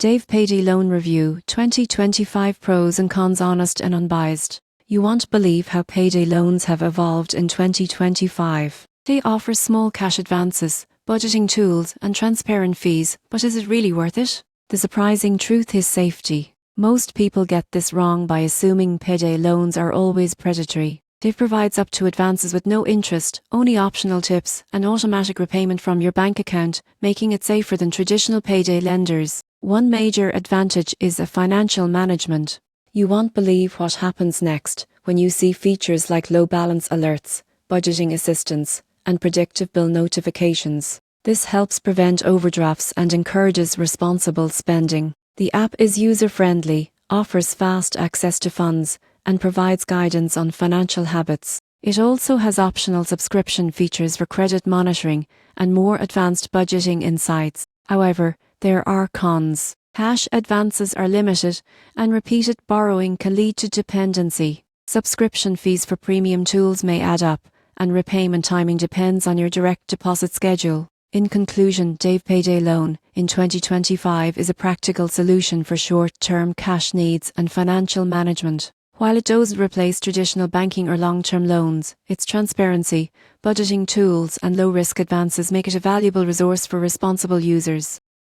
Dave Payday Loan Review 2025 Pros and Cons, honest and unbiased. You won't believe how payday loans have evolved in 2025. They offer small cash advances, budgeting tools, and transparent fees, but is it really worth it? The surprising truth is safety. Most people get this wrong by assuming payday loans are always predatory. Dave provides up to advances with no interest, only optional tips, and automatic repayment from your bank account, making it safer than traditional payday lenders. One major advantage is financial management. You won't believe what happens next when you see features like low balance alerts, budgeting assistance, and predictive bill notifications. This helps prevent overdrafts and encourages responsible spending. The app is user-friendly, offers fast access to funds, and provides guidance on financial habits. It also has optional subscription features for credit monitoring and more advanced budgeting insights. However, there are cons. Cash advances are limited, and repeated borrowing can lead to dependency. Subscription fees for premium tools may add up, and repayment timing depends on your direct deposit schedule. In conclusion, Dave Payday Loan in 2025 is a practical solution for short-term cash needs and financial management. While it doesn't replace traditional banking or long-term loans, its transparency, budgeting tools, and low-risk advances make it a valuable resource for responsible users.